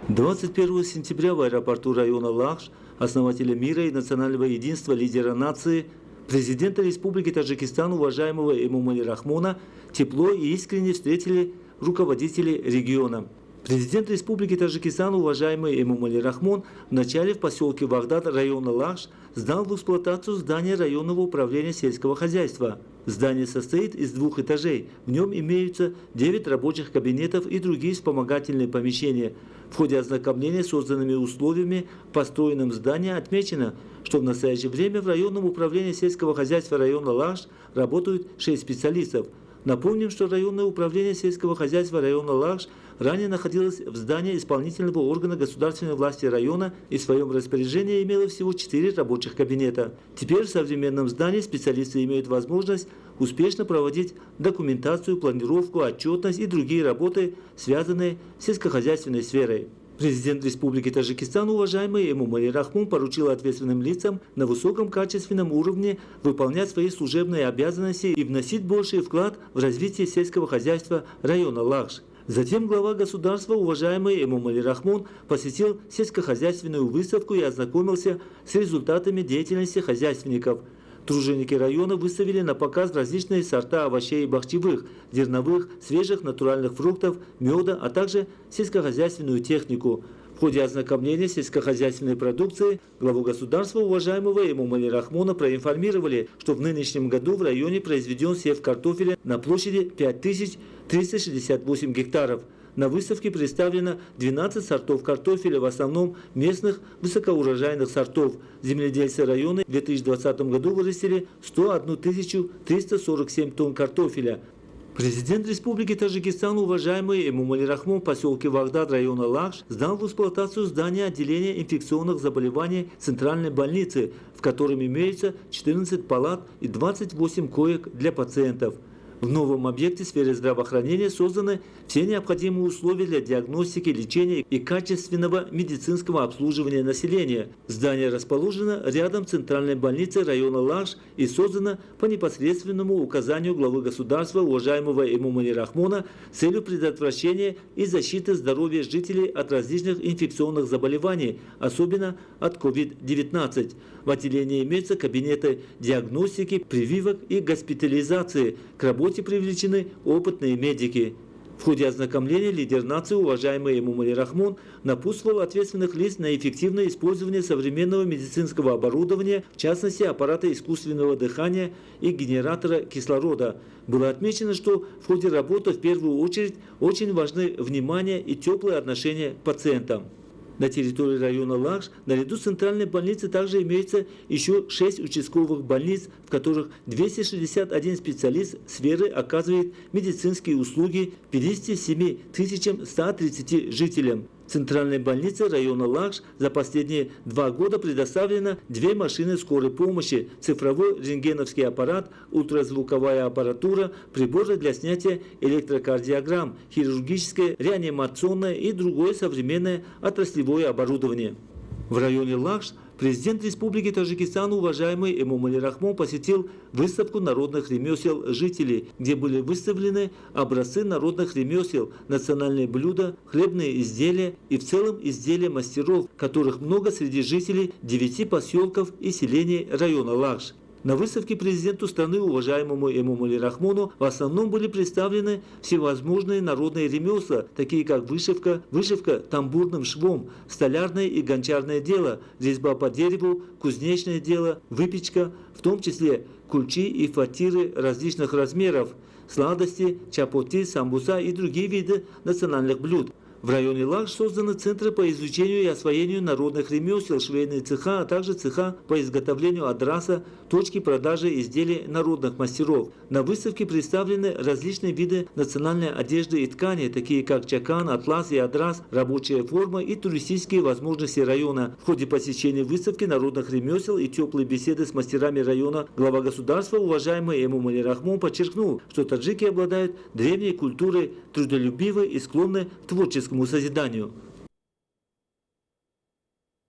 21 сентября в аэропорту района Лахш основателя мира и национального единства, лидера нации, президента Республики Таджикистан, уважаемого Эмомали Рахмона, тепло и искренне встретили руководители региона. Президент Республики Таджикистан, уважаемый Эмомали Рахмон, вначале в поселке Вагдад района Лахш сдал в эксплуатацию здание районного управления сельского хозяйства. Здание состоит из 2 этажей. В нем имеются 9 рабочих кабинетов и другие вспомогательные помещения. В ходе ознакомления с созданными условиями в построенном здании отмечено, что в настоящее время в районном управлении сельского хозяйства района Лахш работают 6 специалистов. Напомним, что районное управление сельского хозяйства района Лахш ранее находилось в здании исполнительного органа государственной власти района и в своем распоряжении имело всего 4 рабочих кабинета. Теперь в современном здании специалисты имеют возможность успешно проводить документацию, планировку, отчетность и другие работы, связанные с сельскохозяйственной сферой. Президент Республики Таджикистан, уважаемый Эмомали Рахмон, поручил ответственным лицам на высоком качественном уровне выполнять свои служебные обязанности и вносить больший вклад в развитие сельского хозяйства района Лахш. Затем глава государства, уважаемый Эмомали Рахмон, посетил сельскохозяйственную выставку и ознакомился с результатами деятельности хозяйственников. Труженики района выставили на показ различные сорта овощей и бахчевых, зерновых, свежих натуральных фруктов, меда, а также сельскохозяйственную технику. В ходе ознакомления сельскохозяйственной продукции главу государства, уважаемого Эмомали Рахмона, проинформировали, что в нынешнем году в районе произведен сев картофеля на площади 5368 гектаров. На выставке представлено 12 сортов картофеля, в основном местных высокоурожайных сортов. Земледельцы района в 2020 году вырастили 101 347 тонн картофеля. Президент Республики Таджикистан, уважаемый Эмомали Рахмон, в поселке Вагдад района Лахш сдал в эксплуатацию здание отделения инфекционных заболеваний Центральной больницы, в котором имеются 14 палат и 28 коек для пациентов. В новом объекте сферы здравоохранения созданы все необходимые условия для диагностики, лечения и качественного медицинского обслуживания населения. Здание расположено рядом с центральной больницей района Лахш и создано по непосредственному указанию главы государства, уважаемого Эмомали Рахмона, с целью предотвращения и защиты здоровья жителей от различных инфекционных заболеваний, особенно от COVID-19. В отделении имеются кабинеты диагностики, прививок и госпитализации. К работе привлечены опытные медики. В ходе ознакомления лидер нации, уважаемый Эмомали Рахмон, напутствовал ответственных лиц на эффективное использование современного медицинского оборудования, в частности аппарата искусственного дыхания и генератора кислорода. Было отмечено, что в ходе работы в первую очередь очень важны внимание и теплые отношения к пациентам. На территории района Лахш наряду с центральной больницей также имеется еще 6 участковых больниц, в которых 261 специалист сферы оказывает медицинские услуги 57 130 жителям. В центральной больнице района Лахш за последние 2 года предоставлено 2 машины скорой помощи, цифровой рентгеновский аппарат, ультразвуковая аппаратура, приборы для снятия электрокардиограмм, хирургическое, реанимационное и другое современное отраслевое оборудование. В районе Лахш президент Республики Таджикистан, уважаемый Эмомали Рахмон, посетил выставку народных ремесел жителей, где были выставлены образцы народных ремесел, национальные блюда, хлебные изделия и в целом изделия мастеров, которых много среди жителей 9 поселков и селений района Лахш. На выставке президенту страны, уважаемому Эмомали Рахмону, в основном были представлены всевозможные народные ремесла, такие как вышивка тамбурным швом, столярное и гончарное дело, резьба по дереву, кузнечное дело, выпечка, в том числе кульчи и фатиры различных размеров, сладости, чапоти, самбуса и другие виды национальных блюд. В районе Лахш созданы центры по изучению и освоению народных ремесел, швейные цеха, а также цеха по изготовлению адраса, точки продажи изделий народных мастеров. На выставке представлены различные виды национальной одежды и ткани, такие как чакан, атлас и адрас, рабочая форма и туристические возможности района. В ходе посещения выставки народных ремесел и теплой беседы с мастерами района глава государства, уважаемый Эмомали Рахмон, подчеркнул, что таджики обладают древней культурой, трудолюбивы и склонны к творческому созиданию.